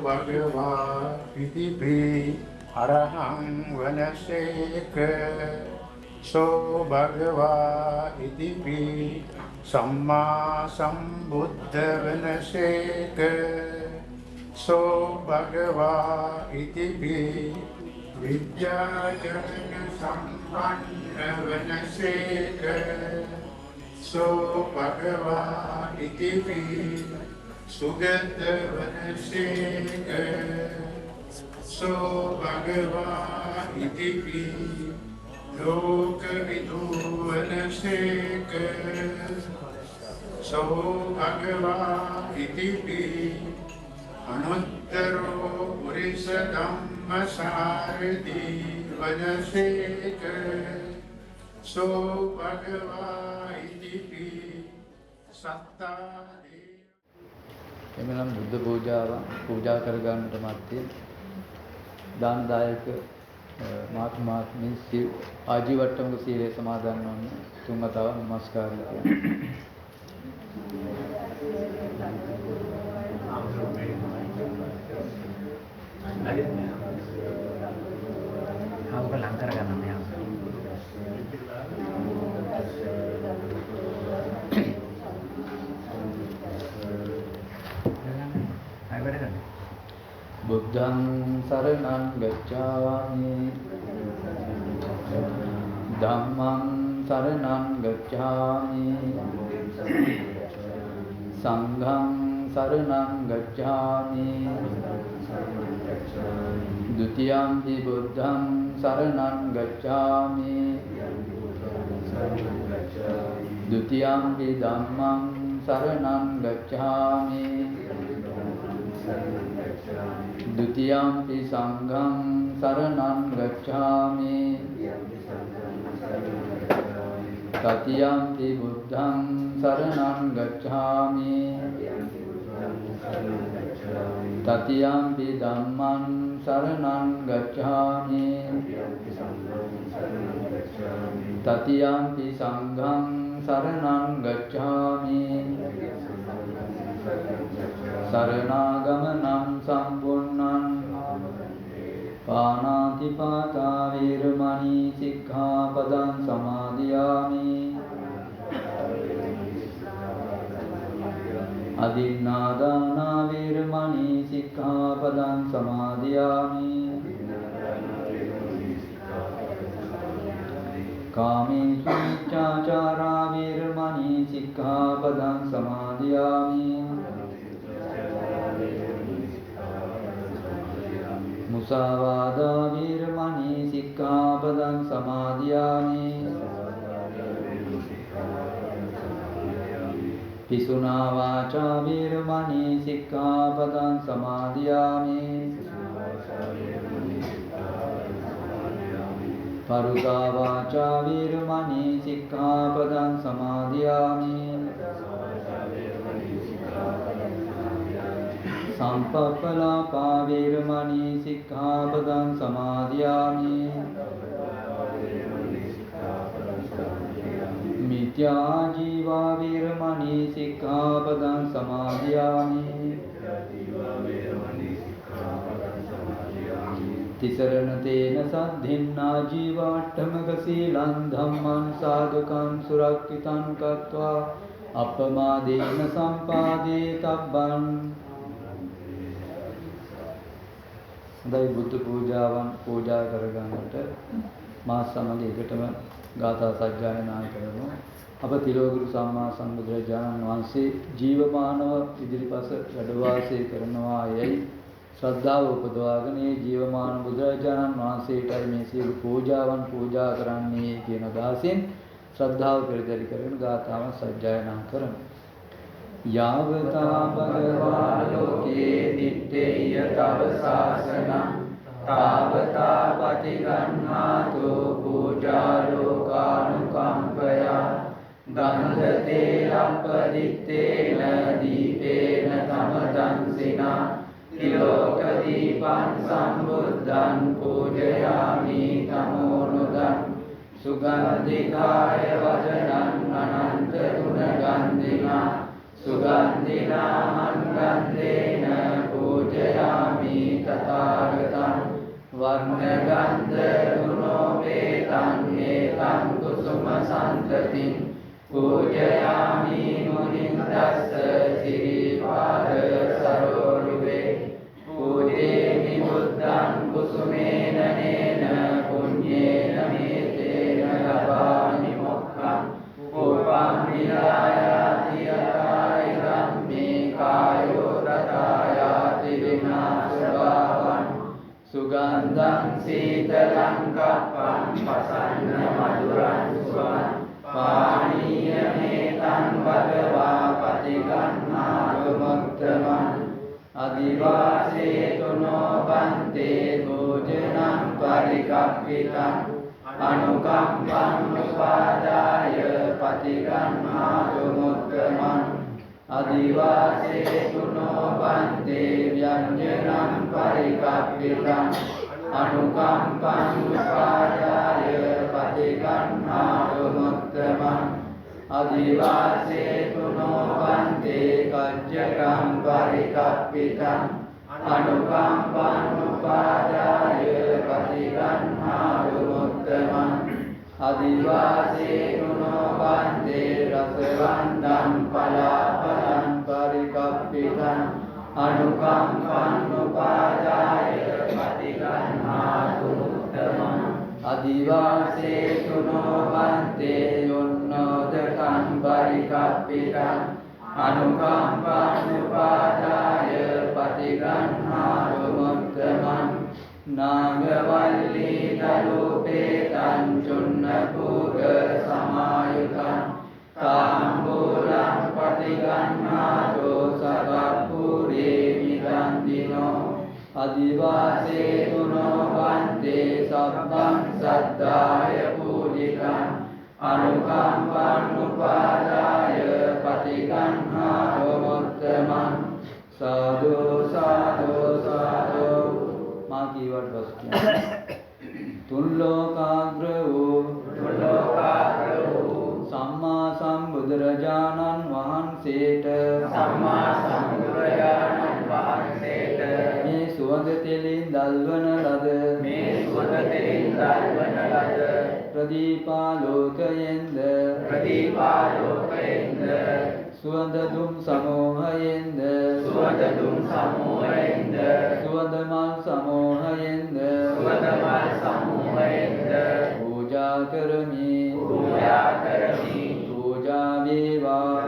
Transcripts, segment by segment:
Bhagava Pitipi Arahang Vanaseka So Bhagava Itipi Samma Sambuddha Vanaseka So Bhagava Itipi Vidyajana Sampanna Vanaseka So Bhagava Itipi Sugata Vanaseka So Bhagava Itipi Loka Vidu Vanaseka So Bhagava Itipi Anuttaro Purisa Dhamma Sarthi Vanaseka So Bhagava Itipi Satta එමනම් බුද්ධ පූජා කරගන්නට මැත්තේ දානදායක මාත්මී ආජීවට්ටමක සීලය සමාදන් වන්න තුන් වතාවක් නමස්කාර Buddhang saranang gacchami Dhammang saranang gacchami Sanghang saranang gacchami Dutiyampi buddhang saranang gacchami Dutiyampi dhammang saranang gacchami Dutiyampi sangham saranam gacchami Tatiyampi buddham saranam gacchami Tatiyampi dhammam saranam gacchami Tatiyampi sangham saranam gacchami Saranaгаmanam sampunnam Panatipata viramani sikkhapadam samadhiyami Adinādāna viramani sikkhapadam samadhiyami Kāmesu miccācārā viramani sikkhapadam samadhiyami මුසාවාදා වීරමණී සික්ඛාපදං සමාදියාමි. පිසුනා වාචා වීරමණී සික්ඛාපදං සමාදියාමි. පරුසා වාචා වීරමණී සික්ඛාපදං සමාදියාමි. සම්පප්පලාපා වීරමණී සික්ඛාපදං සමාදියාමි. මිත්‍යා ජීවා වීරමණී සික්ඛාපදං සමාදියාමි. තිසරණ තේන සද්ධින්නා ජීවාට්ඨමක සීලං ධම්මං සාදුකං සුරක්ඛිතං කତ୍වා අප්පමාදේන සම්පාදේ තබ්බං. හොඳයි, බුද්ධ පූජාවන් පූජා කරගන්නට මා සමග එකටම ගාථා සජ්ජායනා කරමු. අප තිලෝගුරු සම්මා සම්බුදුරජාණන් වහන්සේ ජීවමානව ඉදිරිපස වැඩ වාසය කරනවා යයි ශ්‍රද්ධාව උපදවාගෙන ඒ ජීවමාන බුදුරජාණන් වහන්සේටයි මේ සියලු පූජාවන් පූජා කරන්නේ කියන අදහසින් ශ්‍රද්ධාව පෙරදරි කරගෙන ගාථාව සජ්ජායනා කරමු. යාවතා භගවා ලෝකේ දිත්තේය තව ශාසනං තාවතා පටිගන්නාතෝ පූජා ලෝකානුකම්පයා ගන්ධතේ අපදිත්තේන දීපේන තමදංසිනා තිලෝක දීපං සම්බුද්ධං පූජයාමි තමෝනුදං සුගන්ධිකාය වදනං අනන්ත ගුණගන්ධිනා සුගන්ධිනා මන්ගන්ධේන පූජයාමි තථාගතං වර්ණගන්ධ ගුණෝ වේතං ඒතං කුසුම සම්තතින් පූජයාමි මුනින්දස්ස සිරිපාද සරෝරුවේ පූජේමි බුද්ධං කුසුමේන නේන පුඤ්ඤේන මේතේන ලබාමි මොක්ඛං උපං විරායාති යතායි ධම්මේ කායෝ රතායාති විනාශභාවං සුගන්ධං සීතලං කප්පං පසන්න මధుරං සුවං පානීය මේතං භගවා පටිගන්නාතු මුත්තමං අදිවාසේතුනෝ බන්තේ භෝජනං පරිකප්පිතං අනුකම්පං උපාදාය පටිගන්නාතු මුත්තමං අදිවාසේතුනෝ බන්තේ ව්‍යංජනං පරිකප්පිතං අනුකම්පං උපාදාය පටිගන්නාතු මුත්තමං අදිවාසේතුනෝ බන්තේ කච්චකං පරිකප්පිතං අනුකම්පං උපාදාය පටිගන්නාතු මුත්තමං අදිවාසේතුනෝ බන්තේ රසවන්තං පලාපලං පරිකප්පිතං අනුකම්පං උපාදාය පටිගන්නාතු මුත්තමං අදිවාසේතුනෝ බන්තේ යොන්නෝදකං පරිකප්පිතං අනුකම්පං උපාදාය පටිගන්නාතු මුත්තමං නාගවල්ලී තලෝපේතං චුන්නපූග සමායුතං තාම්බූලං පටිගන්නාතු සගප්පුරේ මිදන්දිනෝ අදිවාසේතුනෝ බන්තේ සබ්බං සද්ධාය පූජිතං අනුකම්පං උපාදාය පටිගන්නාතු මුත්තමං සාදු සාදු සාදු. මා කීවට පසු කියන්නේ තුන්ලෝකාග්‍ර වූ සම්මා සම්බුදුරජාණන් වහන්සේට මේ සුවඳ තෙලින් දල්වන ලද ප්‍රදීපාලෝකයෙන්ද සුවඳ දුම් සමෝහයෙන්ද සුවඳ මල් සමෝහයෙන්ද පූජා කරමි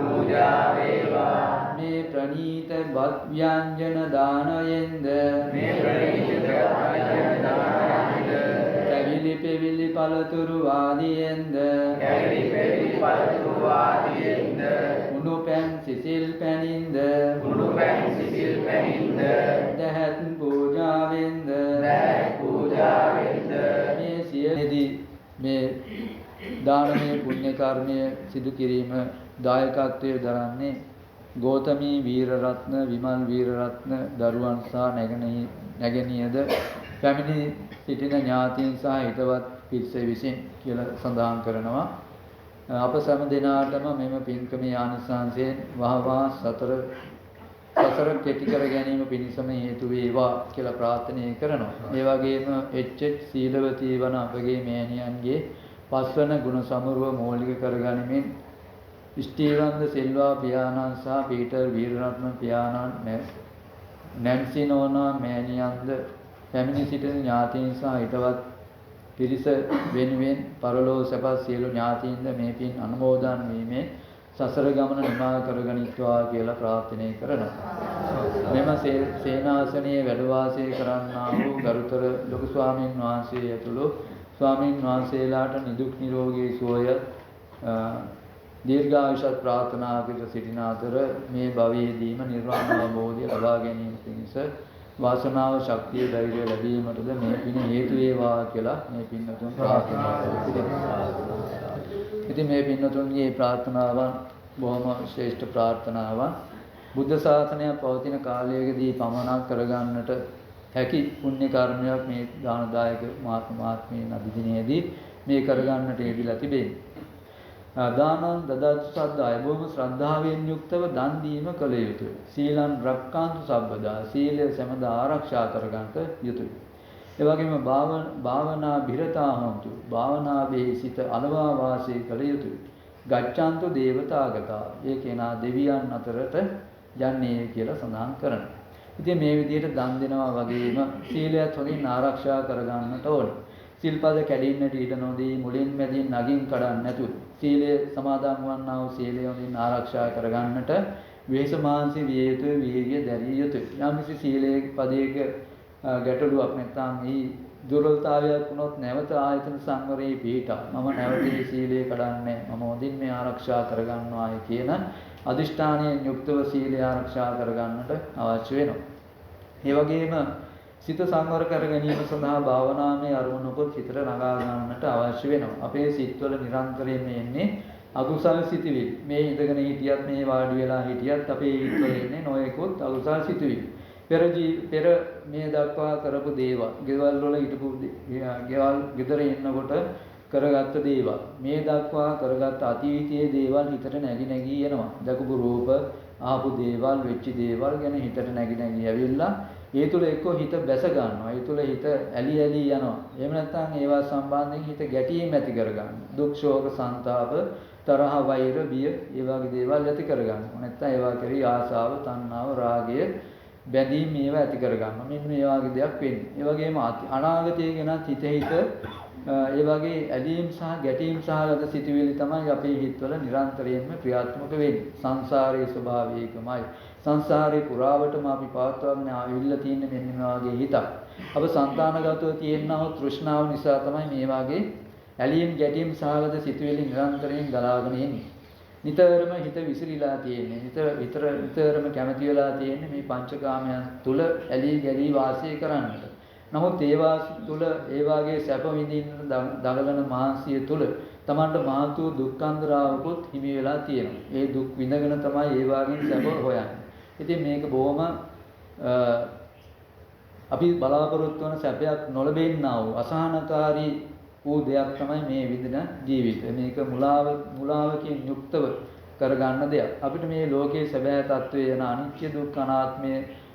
පූජා වේවා මේ ප්‍රණීත බත් ව්‍යංජන දානයෙන්ද කැවිලි පෙවිලි පළතුරු ආදියෙන්ද උණු පැන් සිසිල් පැනින්ද දැහැත් පූජාවෙන්ද මේ සියලුදී මේ දානමය පුණ්‍ය කර්මය සිදු කිරීම දායකත්වයේ දරන්නේ ගෞතමී වීරරත්න විමල් වීරරත්න දරුවන් සහ නැගණියද පැමිණි සිටින ඥාතීන් සහ හිතවත් පිරිස විසින් කියලා සඳහන් කරනවා. අප සෑම දිනාටම මෙම පින්කමේ ආනිසංසයෙන් වහවහ සතර කෙටි කර ගැනීම පිණිසම හේතු වේවා කියලා ප්‍රාර්ථනා කරනවා. ඒ වගේම එච් සීලවතී වන අපගේ මෑණියන්ගේ පස්වන ගුණ සමරුව මූලික කරගනිමින් ස්ටීවන්ද සිල්වා පියාණන් සහ පීටර් වීරරත්න පියාණන් නැන්සි නෝනා මෑණියන්ද පැමිණි සිටින ඥාතීන් සහ හිතවත් පිරිස වෙනුවෙන් පරලෝ සැපත් සියලු ඥාතීන්ද මේ පින් අනුමෝදන් වීමේ සසර ගමන නිමා කරගනිත්වා කියලා ප්‍රාර්ථනා කරනවා. මෙම සේනාසනයේ වැඩ වාසය කරන්නා වූ ගරුතර ලොකු ස්වාමීන් වහන්සේ ඇතුළු ස්වාමීන් වහන්සේලාට නිදුක් නිරෝගී සුවය දීර්ඝායුෂ ප්‍රාර්ථනා කර සිටින අතර මේ භවයේදීම නිර්වාණ අවබෝධය ලබා ගැනීම පිණිස වාසනාව ශක්තිය ධෛර්යය ලැබීමටද මේ පින හේතු වේවා කියලා මේ පින්නතුන් ප්‍රාර්ථනා කරනවා. ඉතින් මේ පින්නතුන්ගේ ප්‍රාර්ථනාවන් බොහොම ශ්‍රේෂ්ඨ ප්‍රාර්ථනාවන් බුද්ධ ශාසනය පවතින කාලයකදී පමණක් කරගන්නට හැකි පුණ්‍ය කර්මයක් මේ දානදායක මාත්මීන් අභිදිනයේදී මේ කරගන්නට යෙදিলা තිබෙනවා. දානං දදතු සද්දාය බොහොම ශ්‍රද්ධාවෙන් යුක්තව දන් දීම කළ යුතුය. සීලං රක්ඛාන්තු සබ්බදා සීලය සමදා ආරක්ෂා කරගන්නට යුතුය. ඒ වගේම භාවනා බිරතා හොන්තු භාවනාවේ සිත අලවා වාසය කළ යුතුය. ගච්ඡන්තු දේවතාගතා ඒ කෙනා දෙවියන් අතරට යන්නේ කියලා සඳහන් කරනවා. ඉතින් මේ විදිහට දන් දෙනවා වගේම සීලයත් හොඳින් ආරක්ෂා කරගන්නට ඕන. සිල්පද කැඩෙන්නට ඉඩ නොදී මුලින් මැදින් නගින් කඩන්න නැතුව සීලය සමාදන් වන්නා වූ සීලය හොඳින් ආරක්ෂා කරගන්නට වෙහෙස මාංශි විය යුතුය වීර්ය දැරිය යුතුය. යම්කිසි සීලයේ පදයක ගැටලුවක් නැත්නම් මේ දුර්වලතාවයක් වුණොත් නැවත ආයතන සංවරයේ පිහිටා මම නැවතී සීලය කඩන්නේ මම හොඳින් මේ ආරක්ෂා කරගන්නවායි කියන අදිෂ්ඨානයෙන් යුක්තව සීලය ආරක්ෂා කරගන්නට අවශ්‍ය වෙනවා. ඒ වගේම සිත සංවර කර ගැනීම සඳහා භාවනාමය අරමුණකුත් හිතට නගා ගන්නට අවශ්‍ය වෙනවා. අපේ සිත්වල නිරන්තරයෙන්ම එන්නේ අකුසල සිතිවිලි. මේ ඉඳගෙන හිටියත් මේ වාඩි වෙලා හිටියත් අපේ හිතවල එන්නේ නොයෙකුත් අකුසල සිතිවිලි. පෙර මේ දක්වා කරපු දේවල්, ගෙවල් වල හිටපු ගෙවල් ගෙදර ඉන්නකොට කරගත්ත දේවල්, මේ දක්වා කරගත්ත අතීතයේ දේවල් හිතට නැగి එනවා. දකපු රූප, ආපු දේවල්, වෙච්ච දේවල් ගැන හිතට නැగి ඇවිල්ලා ඒ තුල එක්ක හිත බැස ගන්නවා. ඒ තුල හිත ඇලි යනවා. එහෙම නැත්නම් ඒවා සම්බන්ධයෙන් හිත ගැටීම් ඇති කර ගන්නවා. දුක්, ශෝක, සංතාප, තරහ, වෛර, බිය ඒ වගේ දේවල් ඇති කර ගන්නවා. නැත්නම් ඒවා කෙරෙහි ආසාව, තණ්හාව, රාගය, බැඳීම් මේවා ඇති කර ගන්නවා. මෙන්න මේ වගේ දෙයක් වෙන්නේ. ඒ වගේම අනාගතය ගැනත් හිත ඒ වගේ ඇලීම් සහ ගැටීම් සහගත සිතුවිලි තමයි අපේ හිතවල නිරන්තරයෙන්ම ක්‍රියාත්මක වෙන්නේ. සංසාරයේ ස්වභාවය ඒකමයි. සංසාරේ පුරාවටම අපි පවත්වාගෙන ආවිල්ලා තියෙන මෙන්න මේ වගේ හිතක්. අප సంతానගතව තියෙනා වූ තෘෂ්ණාව නිසා තමයි මේ වගේ ඇලීම් ගැටීම් සහගත සිතුවිලි නිරන්තරයෙන් ගලාගෙන එන්නේ. නිතරම හිත විසිරීලා තියෙන්නේ. නිතරම කැමති වෙලා තියෙන්නේ මේ පංචකාමයන් තුල ඇලී ගැලී වාසය කරන්නට. නමුත් ඒවා තුල ඒ වාගේ සැප විඳින්න දඟලන මහන්සිය තුල තමන්ට මහත් වූ දුක්ඛන්දරාවකුත් හිමි වෙලා තියෙනවා. ඒ දුක් විඳගෙන තමයි ඒ වාගේ සැප හොයන්නේ. ඉතින් මේක බොහොම අපි බලාපොරොත්තු වන සැපයක් නොලැබෙන්නා වූ අසහනකාරී වූ දෙයක් තමයි මේ විදින ජීවිතය. මේක මුලාවකින් යුක්තව කරගන්න දෙයක්. අපිට මේ ලෝකයේ සැබෑ తත්වය යන අනිත්‍ය දුක්ඛ අනාත්මය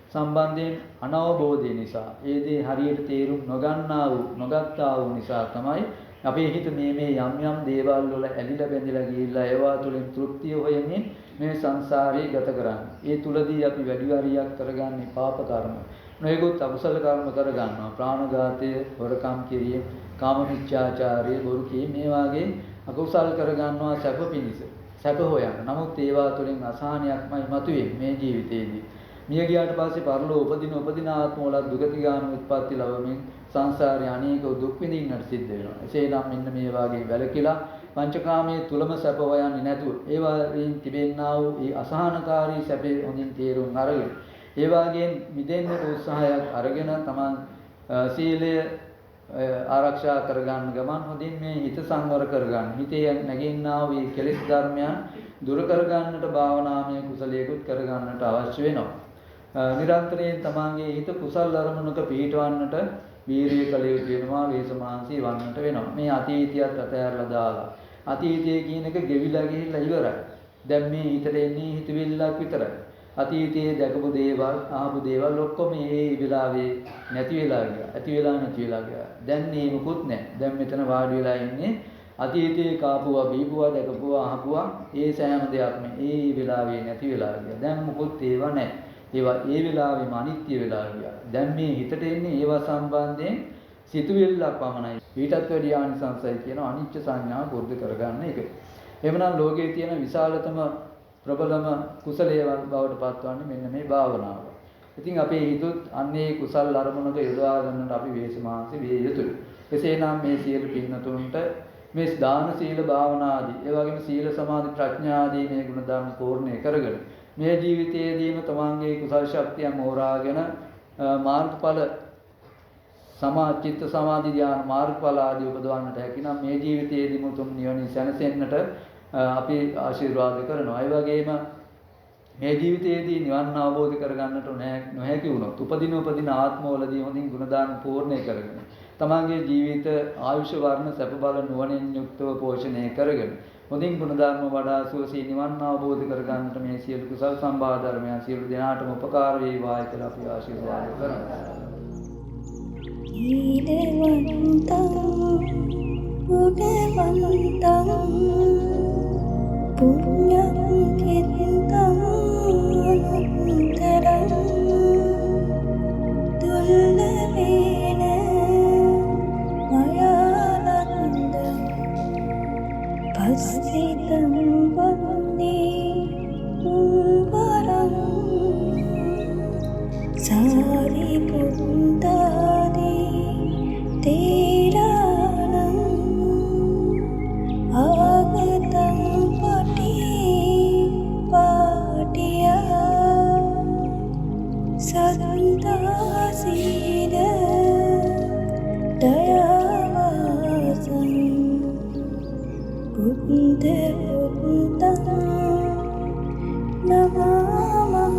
සම්බන්ධයෙන් අනවබෝධය නිසා, ඒ දේ හරියට තේරුම් නොගත්තා වූ නිසා තමයි අපේ හිත මේ යම් දේවල් වල ඇලිලා බැඳිලා ගිහිල්ලා ඒවා තුලින් තෘප්තිය හොයමින් මේ සංසාරේ ගත කරන්නේ. ඒ තුලදී අපි වැඩි හරියක් කරගන්නේ පාප කර්ම. නොයෙකුත් අකුසල කර්ම කරගන්නවා. ප්‍රාණඝාතය, හොරකම් කිරීම, කාම මිච්ඡාචාරය, බොරු කීම මේ වාගේ අකුසල් කරගන්නවා සැප පිණිස. සැප හොයන්න. නමුත් ඒවා තුළින් අසහනයක්මයි මතුවේ මේ ජීවිතයේදී. මිය ගියාට පස්සේ පරලෝ උපදින ආත්මවල දුගතිගාමී උත්පත්ති ලැබමින් සංසාරේ අනේක දුක් විඳින්නට සිද්ධ වෙනවා. එසේනම් මෙන්න මේ වාගේ වැළකීලා පංචකාමයේ තුලම සැප හොයන්නේ නැතුව ඒවායින් තිබෙන්නා වූ ඒ අසහනකාරී සැපේ හොඳින් තේරුම් අරගෙන ඒ වාගෙන් මිදෙන්න උත්සාහයක් අරගෙන තමන් සීලය ආරක්ෂා කරගන්න ගමන් හොඳින් මේ හිත සංවර කරගන්න. හිතේ නැගෙන්නා වූ කෙලෙස් ධර්මයන් දුරු කරගන්නට භාවනාමය කුසලයකුත් කරගන්නට අවශ්‍ය වෙනවා. නිරන්තරයෙන් තමන්ගේ හිත කුසල් අරමුණක පිහිටවන්නට වීරිය කළ යුතු වෙනවා, වේසමාංශී වන්නට වෙනවා. මේ අතීතයත් අතහැරලා දාලා අතීතය කියන එක ගෙවිලා ගිහිල්ලා ඉවරයි. දැන් මේ හිතට එන්නේ හිතවිල්ලක් විතරයි. අතීතයේ දැකපු දේවල්, අහපු දේවල් ඔක්කොම මේ වෙලාවේ නැති වෙලා ගියා. ඇති වෙලා නැති වෙලා ගියා. දැන් මේ මුකුත් නැහැ. දැන් මෙතන වාඩි වෙලා ඉන්නේ අතීතයේ කාපුවා, බීපුවා, දැකපුවා, අහපුවා ඒ සෑම දෙයක්ම මේ වෙලාවේ නැති වෙලා ගියා. දැන් මුකුත් ඒවා නැහැ. ඒවා ඒ වෙලාවෙම අනිත්‍ය වෙලා ගියා. දැන් මේ හිතට එන්නේ ඒවා සම්බන්ධයෙන් සිතුවිල්ලක් පමණයි. ඊටත් වැඩි ආනිසංසයි කියන අනිච්ච සංඥාව පුරුදු කරගන්න එක. එhmenan ලෝකයේ තියෙන විශාලතම ප්‍රබලම කුසලයේ බවට පත්වන්නේ මෙන්න මේ භාවනාව. ඉතින් අපේ හිතුත් අන්නේ කුසල් අරමුණක යොදවා ගන්නට අපි වේසමාංශ විය යුතුයි. එසේනම් මේ සියලු පින්නතුන්ට මේ දාන සීල භාවනා ආදී ඒ වගේම සීල සමාධි ප්‍රඥා ආදී මේ ගුණ ධර්ම පූර්ණේ කරගෙන මේ ජීවිතයේදීම තමන්ගේ කුසල් ශක්තිය මෝරාගෙන මාර්ගඵල චිත්ත සමාධි ධ්‍යාන මාර්ගඵල ආදී උපදවන්නට හැකි නම් මේ ජීවිතයේදීම උතුම් නිවනින් සැනසෙන්නට අපි ආශිර්වාද කරනවා. ඒ වගේම මේ ජීවිතයේදී නිවන් අවබෝධ කරගන්නට නොහැකි වුණොත් උපදින ආත්මවලදී හොඳින් ගුණදාන පූර්ණේ කරගෙන තමන්ගේ ජීවිත ආයුෂ වර්ණ සැප බල නුවණින් යුක්තව පෝෂණය කරගෙන හොඳින් ගුණධර්ම වඩා සුවසේ නිවන් අවබෝධ කරගන්නට මේ සියලු කුසල් සම්භාර ධර්මයන් සියලු දෙනාටම උපකාර වේවායි කියලා අපි ආශිර්වාද කරනවා. පුඤ්ඤං කිත්තං අනුත්තරං දුල්ලභේන මයානන්ද පස්සිතං වන්දේ වරං සාරිපුත්තාදී තේරාණං ආගතං පාටියා සත්තාසීන දයාවාසං බුද්ධ පුත්තං නමමහ.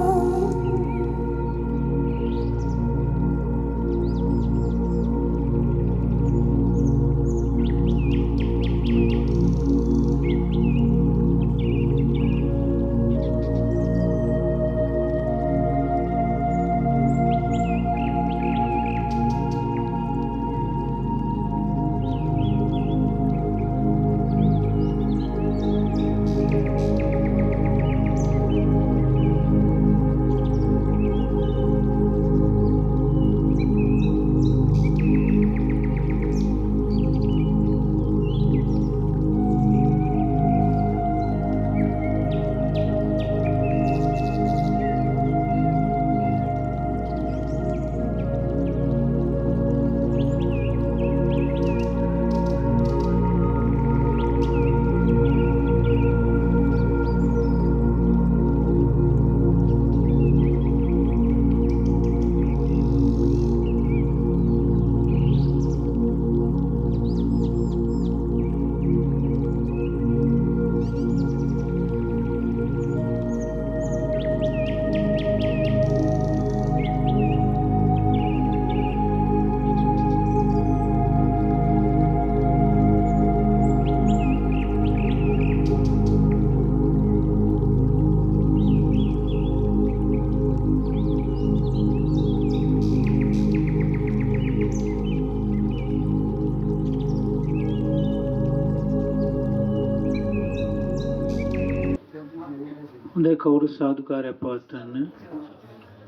හොඳයි කවුරු සාදුකාරයක් පවත්වන්න.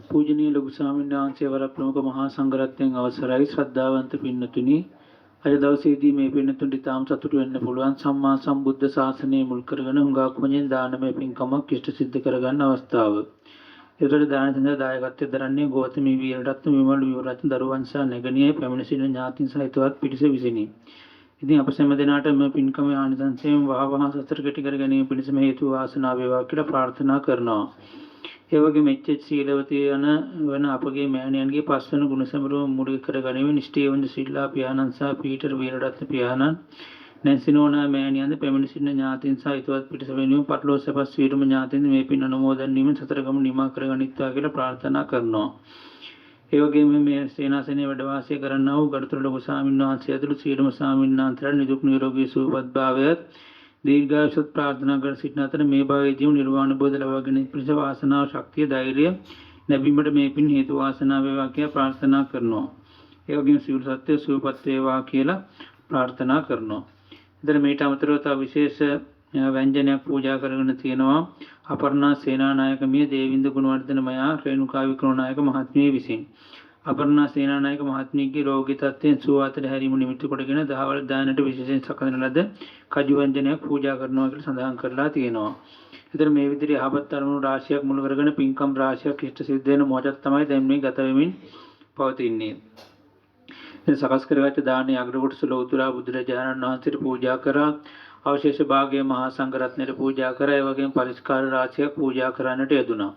පූජනීය ලොකු ස්වාමීන් වහන්සේ වර ප්‍රමුඛ මහා සංඝරත්නයන් අවසරයි ශ්‍රද්ධාවන්ත පින්නතුනි අද දවසේදී මේ පින්නතුන්ට තාම සතුටු වෙන්න පුළුවන් සම්මා සම්බුද්ධ ශාසනය මුල් කරගෙන හුඟක් වශයෙන් දානමය පින්කමක් ඉෂ්ට සිද්ධ කරගන්න අවස්ථාව. ඒකට දාන සඳහා දායකත්වයෙන් දරන්නේ ගෞතමී වීරරත්න විමල් විවරත්න දරුවන් සහ නැගණිය පැමිණ සිටින ඥාතීන් සහිතවත් පිරිස විසිනි. ඉතින් අප සෑම දිනකට මේ පින්කමේ ආනිසංසයෙන් වහවහ සතර කෙටි කර ගැනීම පිණිස මේ හේතු වාසනා වේවා කියලා ප්‍රාර්ථනා කරනවා. ඒ වගේම එච්.එච්. සීලවතී වන අපගේ මෑණියන්ගේ පස්වන ගුණසමරුව මූලික කර ගැනීම නිෂ්ඨේවන්ත සිල්ලා පියාණන් සහ පීටර් වීරරත්න පියාණන් නැන්සිනෝනා මෑණියන්ද පැමිණ සිටින ඥාතීන් සහ හිතවත් පිරිස වෙනුවෙන් පටලෝසපස් වීරම ඥාතීන් මේ පින් අනුමෝදන් වීමෙන් සතර ගම නිමා කර ගනිත්වා කියලා ප්‍රාර්ථනා කරනවා. ඒ වගේම මේ සේනාසනයේ වැඩ වාසය කරන්නා වූ ගරුතර ලොකු ස්වාමීන් වහන්සේ ඇතුළු සියලුම ස්වාමීන් වහන්සේලා නිදුක් නිරෝගී සුවපත් භාවයත් දීර්ඝායුෂත් ප්‍රාර්ථනා කර සිටින අතර මේ භවයේදී නිර්වාණ බෝධ ලබා ගැනීම පිණිස වාසනාව ශක්තිය ධෛර්යය ලැබීමට මේ පින් හේතු වාසනා වේවා කියලා ප්‍රාර්ථනා කරනවා. ඒ වගේම සියලු සත්‍ය සුවපත් වේවා කියලා ප්‍රාර්ථනා කරනවා. ඉතින් මේට අමතරව තව විශේෂ ව්‍යංජනයක් පූජා කරගෙන තියෙනවා. අපර්ණා සේනානායක මිය දේවින්ද ගුණවර්ධන මයා රේණුකා වික්‍රමනායක මහත්මිය විසින්. අපර්ණා සේනානායක මහත්මියගේ රෝගී තත්ත්වයෙන් සුවපත් හැරීම නිමිති කොටගෙන දහවල් දානට විශේෂයෙන් සකසන ලද කජු ව්‍යංජනයක් පූජා කරනවා කියලා සඳහන් කරලා තියෙනවා. ඉතින් මේ විදිහට යහපත් අරමුණු රාශියක් මුල් කරගෙන පින්කම් රාශියක් ඉෂ්ට සිද්ධ වෙන මොහොතක් තමයි දැන් මේ ගත වෙමින් පවතින්නේ. ඉතින් සකස් කරගත්ත දානයේ අග්‍ර කොටස ලෞතර බුදුරජාණන් වහන්සේට පූජා කරා. අවශේෂ භාගය මහා සංඝරත්නයට පූජා කරා. ඒ වගේම පරිස්කාර රාශියක් පූජා කරන්නට යෙදුණා.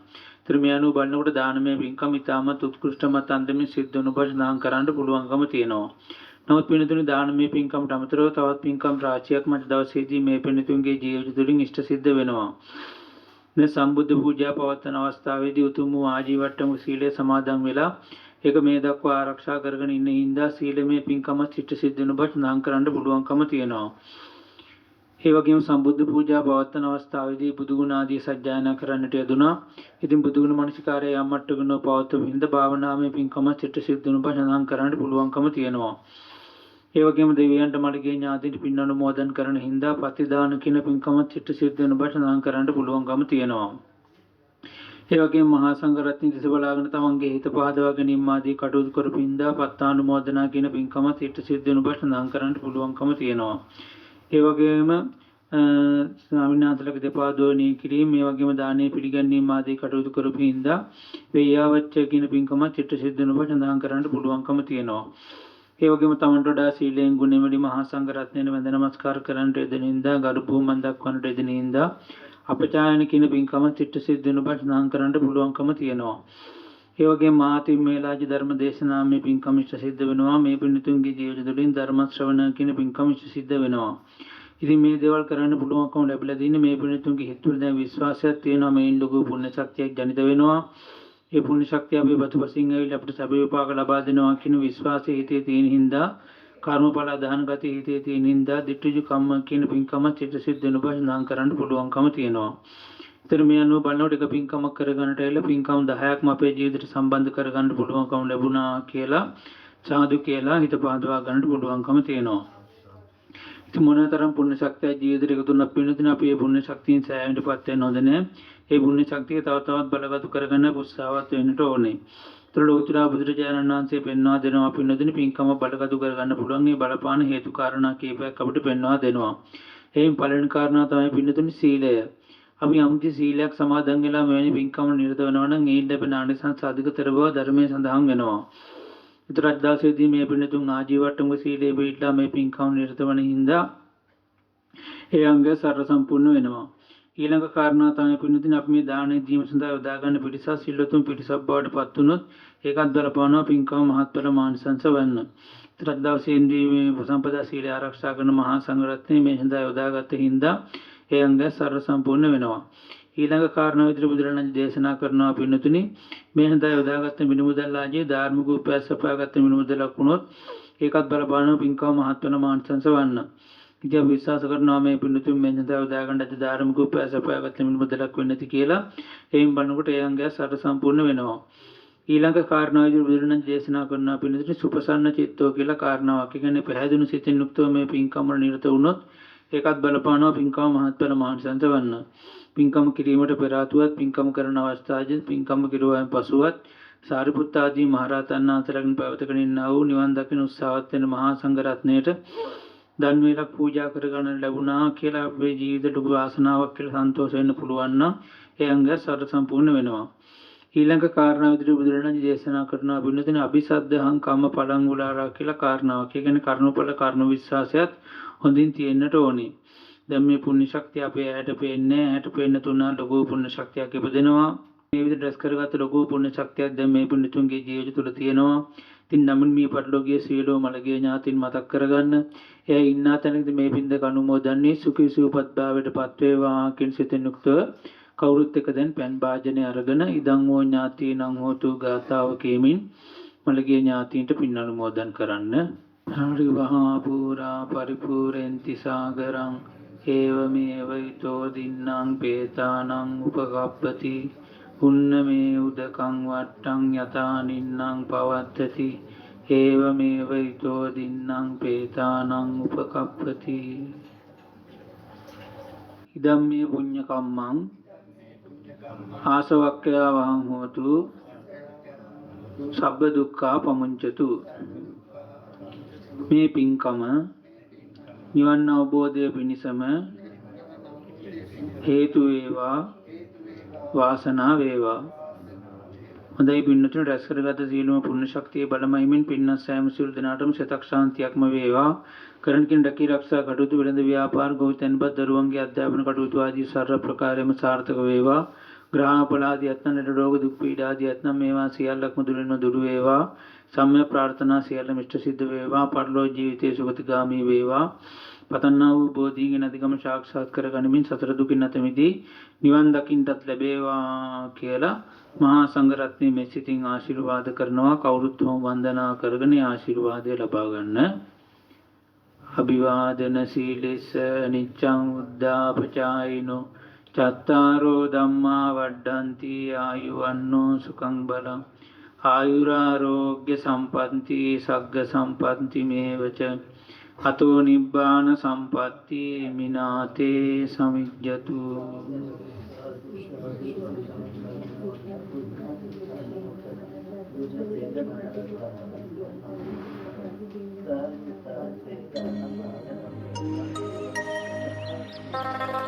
ත්‍රිමයානු බලනකොට දානමය පින්කම් ඉතාමත් උත්කෘෂ්ඨමත් අන්දමින් සිද්ධ වුණ බව සඳහන් කරන්න පුළුවන්කම තියෙනවා. නමුත් පින්තුනි දානමය පින්කම්ට අමතරව තවත් පින්කම් රාශියක් මත දවසේදී මේ පින්තුන්ගේ ජීවිත තුළින් ඉෂ්ට සිද්ධ වෙනවා. මේ සම්බුද්ධ පූජා පවත්වන අවස්ථාවේදී උතුම් වූ ආජීවට්ටම සීලය සමාදන් වෙලා ඒක මේ දක්වා ආරක්ෂා කරගෙන ඉන්න හින්දා සීලමය පින්කම ඉෂ්ට සිද්ධ වෙන බව සඳහන් කරන්න පුළුවන්කම තියෙනවා. ඒ වගේම සම්බුද්ධ පූජා පවත්වන අවස්ථාවේදී බුදුගුණ ආදී සජ්ජායනා කරන්නට යෙදුණා. ඉතින් බුදුගුණ මනසිකාරය යම් මට්ටමක පවත්වමින් හින්දා භාවනාමය පින්කම ඉෂ්ට සිද්ධ වෙන බව සඳහන් කරන්න පුළුවන්කම තියෙනවා. ඒ වගේම දෙවියන්ට මළගේ ඥාතිට පින් අනුමෝදන් කරන හින්දා පතිදාන කියන පින්කම ඉෂ්ට සිද්ධ වෙන බව සඳහන් කරන්න පුළුවන්කම තියෙනවා. ඒ වගේම මහා සංඝරත්නය දිස බලාගෙන තමන්ගේ හිත පහදවා ගැනීම ආදී කටයුතු කරපු හින්දා පත්තානුමෝදනා කියන පින්කම ඉෂ්ට සිද්ධ වෙන බව සඳහන් කරන්න පුළුවන්කම තියෙනවා. ඒ වගේම ස්වාමීන් වහන්සේලාගේ දෙපා දෝණී කිරීම මේ වගේම දානීය පිළිගැනීම ආදී කටයුතු කරපු හින්දා වේයාවච්ච කියන පින්කම චිත්ත සිද්ධ වෙන බව සඳහන් කරන්න පුළුවන්කම තියෙනවා. ඒ වගේම තමන්ට වඩා සීලයෙන් ගුණෙමඩි මහා සංඝරත්නයට වැඳ නමස්කාර කරන්නට යෙදෙන හින්දා ගරු බුහුමන් දක්වන්නට යෙදෙන හින්දා අපචායන කියන පින්කම චිත්ත සිද්ධ වෙන බව සඳහන් කරන්න පුළුවන්කම තියෙනවා. ඒ වගේම මාතිම් මේලාජි ධර්ම දේශනාමය පින්කම ඉෂ්ට සිද්ධ වෙනවා. මේ පින්තුන්ගේ ජීවිත තුළින් ධර්ම ශ්‍රවණ කියන පින්කම ඉෂ්ට සිද්ධ වෙනවා. ඉතින් මේ දේවල් කරන්න පුළුවන්කම ලැබිලා දින්නේ මේ පින්තුන්ගේ හිත තුළ දැන් විශ්වාසයක් තියෙනවා. මේන් ලොකු පුණ්‍ය ශක්තියක් ජනිත වෙනවා. ඒ පුණ්‍ය ශක්තිය අපි වතුපසින් ඇවිල්ලා අපිට සැප විපාක ලබා දෙනවා කියන විශ්වාසය හිතේ තියෙන හින්දා කර්මඵල අදහන ගතිය හිතේ තියෙන හින්දා දිට්ඨිජු කම්ම කියන පින්කම චිත්ත සිද්ධ වෙන බව නම් කරන්න පුළුවන්කම තියෙනවා. ඉතින් මේ අනුව බලනකොට එක පින්කමක් කරගන්නට ඇවිල්ලා පින්කම් 10ක්ම අපේ ජීවිතයට සම්බන්ධ කරගන්න පුළුවන්කම ලැබුණා කියලා සාදු කියලා හිත පහදවා ගන්නට පුළුවන්කම තියෙනවා. ඉතින් මොනතරම් පුණ්‍ය ශක්තිය ජීවිතයට එකතු වුණා පින්නදින අපි මේ පුණ්‍ය ශක්තියෙන් සෑහෙන්නපත් වෙන්න හොඳ නැහැ. ඒ පුණ්‍ය ශක්තිය තව තවත් බලගතු කරගන්න උත්සාහවත් වෙන්නට ඕනේ. ඒතර ලෝතර බුදුරජාණන් වහන්සේ පෙන්වා දෙනවා පින්නදින පින්කම බලගතු කරගන්න පුළුවන් මේ බලපාන හේතු කාරණා කීපයක් අපිට පෙන්වා දෙනවා. එයින් පළවෙනි කාරණා තමයි පින්නදින සීලය. අපි යම්කි සීලයක් සමාදන් වෙලා මෙවැනි පින්කම නිරත වෙනවා නම් ඒ ලැබෙන ආනිසංස අධිකතර බව ධර්මයේ සඳහන් වෙනවා. ඒතර අද්දාසයේදී මේ පින්නතුන් ආජීවට්ටම සීලේ පිළිලා මේ පින්කම නිරත වෙන හින්දා ඒ අංග සර්ව සම්පූර්ණ වෙනවා. ඊළඟ කාරණා තමයි පින්නතුන් අපි මේ දාන දීම සඳහා යොදා ගන්න පිරිසක් සිල්ලතුන් පිරිසක් බවට පත් වුණොත් ඒකත් බලපානවා පින්කම මහත්ඵල මානසංස වෙන්න. ඒතර අද්දාසයේදී මේ සම්පදා සීලය ආරක්ෂා කරන මහා සංඝරත්නය මේ සඳහා යොදාගත්ත හින්දා ඒ අංග සර්ව සම්පූර්ණ වෙනවා. ඊළඟ කාරණාව විතර බුදුරණන් දේශනා කරනවා පින්නතුනි මේ සඳහා යොදාගත්ත මිනුමුදල් ආදී ධාර්මික උපයසපාගත්ත මිනුමුදලක් වුණොත් ඒකත් බලපානවා පින්කම මහත්ඵල මානසංස වන්න. ඉතින් විශ්වාස කරනවා මේ පින්නතුන් මේ සඳහා යොදාගන්න ඇති ධාර්මික උපයසපාගත්ත මිනුමුදලක් වෙන්නේ නැති කියලා. එයින් බලනකොට ඒ අංගය සර්ව සම්පූර්ණ වෙනවා. ඊළඟ කාරණාව විතර බුදුරණන් දේශනා කරනවා පින්නතුනි සුපසන්න චිත්තෝ කියලා කාරණාවක්. ඒ කියන්නේ පැහැදිලි සිතින් යුක්තව මේ පින්කම වල නිරත වුණොත් ඒකත් බලපානවා පින්කම මහත්ඵල මානසංස වන්න. පින්කම කිරීමට පෙර ආතුවත් පින්කම කරන අවස්ථාවේදී පින්කම කිරුවායින් පසුවත් සාරිපුත්ත ආදී මහරහතන් වහන්සේලාගෙන් පැවතගෙන ඉන්නා වූ නිවන් දකින උත්සාහවත් වෙන මහා සංඝ රත්නයට දන් වේලක් පූජා කරගන්න ලැබුණා කියලා අපේ ජීවිතේට ලොකු ආසනාවක් කියලා සන්තෝෂ වෙන්න පුළුවන් නම් ඒ අංගය සතර සම්පූර්ණ වෙනවා. ඊළඟ කාරණාව විදිහට බුදුරජාණන් දේශනා කරනවා පින්නතින අபிසද්දහං කම්ම පලං උලාරා කියලා කාරණාවක්. ඒ කියන්නේ කරුණපල කරුණ විශ්වාසයත් හොඳින් තියෙන්නට ඕනේ. දැන් මේ පුණ්‍ය ශක්තිය අපේ ඇයට පේන්නේ ඇයට පේන්න තුනා ලොකු පුණ්‍ය ශක්තියක් ඉපදෙනවා. මේ විදිහට රැස් කරගත්ත ලොකු පුණ්‍ය ශක්තියක් දැන් මේ පුණ්‍යතුන්ගේ ජීවිත තුළ තියෙනවා. ඉතින් නමුත් මේ පරිලෝකීය සීලෝ මළගේ ඥාතින් මතක් කරගන්න. එයා ඉන්නා තැනකදී මේ පින්ද කනුමෝදන්නේ සුඛී සුවපත් භාවයට පත් වේවා කියන සිතින් යුක්තව කවුරුත් එක දැන් පෑන් භාජනය අරගෙන ඉදං හෝ ඥාතිනං හෝතු ගාතාව කියමින් මළගේ ඥාතීන්ට පින් අනුමෝදන් කරන්න. හරි වහා පුරා පරිපූර්ණන්ති සාගරං ඒවමේව ඊතෝ දින්නම් පේතානං උපකප්පති පුන්නමේ උදකං වට්ටං යතා නින්නම් පවත්තති ඒවමේව ඊතෝ දින්නම් පේතානං උපකප්පති ඉදම්මේ පුඤ්ඤ කම්මං ආසවක්ඛයා වහං හෝතු සබ්බ දුක්ඛා පමුංචතු. මේ පින්කම නිවන් අවබෝධය පිණිසම හේතු වේවා වාසනා වේවා. හොඳයි පින්නතුන් රැස් කරගත සීලම පුණ්‍ය ශක්තිය බලමයිමින් පින්නස් සෑම සිල් දිනාටම සතක් ශාන්තියක්ම වේවා. කරන කින් රැකී ආරක්ෂා කටයුතු වෙළඳ ව්‍යාපාර ගොවිතැන්පත් දරුවන්ගේ අධ්‍යාපන කටයුතු ආදී සර්ව ප්‍රකාරයෙන්ම සාර්ථක වේවා. ග්‍රහපලාදී යත්න රෝග දුක් පීඩාදී යත්න මේවා සියල්ලක්ම දුරින්ම දුරු වේවා. සම්්‍ය ප්‍රාර්ථනා සියල්ලම ඉෂ්ට සිද්ධ වේවා. පරලෝ ජීවිතයේ සුගතිගාමී වේවා. පතන්නා වූ බෝධීගෙන අධිගම සාක්ෂාත් කර ගනිමින් සතර දුකින් නැත මිදී නිවන් දකින්නටත් ලැබේවා කියලා මහා සංඝ රත්නයේ මෙසිතින් ආශිර්වාද කරනවා. කවුරුත් වන්දනා කරගෙන ආශිර්වාදය ලබා ගන්න. අභිවාදන සීලෙස නිච්ඡං උද්ධාපචායිනෝ චත්තාරෝ ධම්මා වඩ්ඩಂತಿ ආයුවන්නෝ සුඛං බලං ආයුරාෝග්‍ය සම්පන්ති සග්ග සම්පන්ති මේවච අතෝ නිබ්බාන සම්පatti මිනාතේ සමිජ්ජතු. Thank you.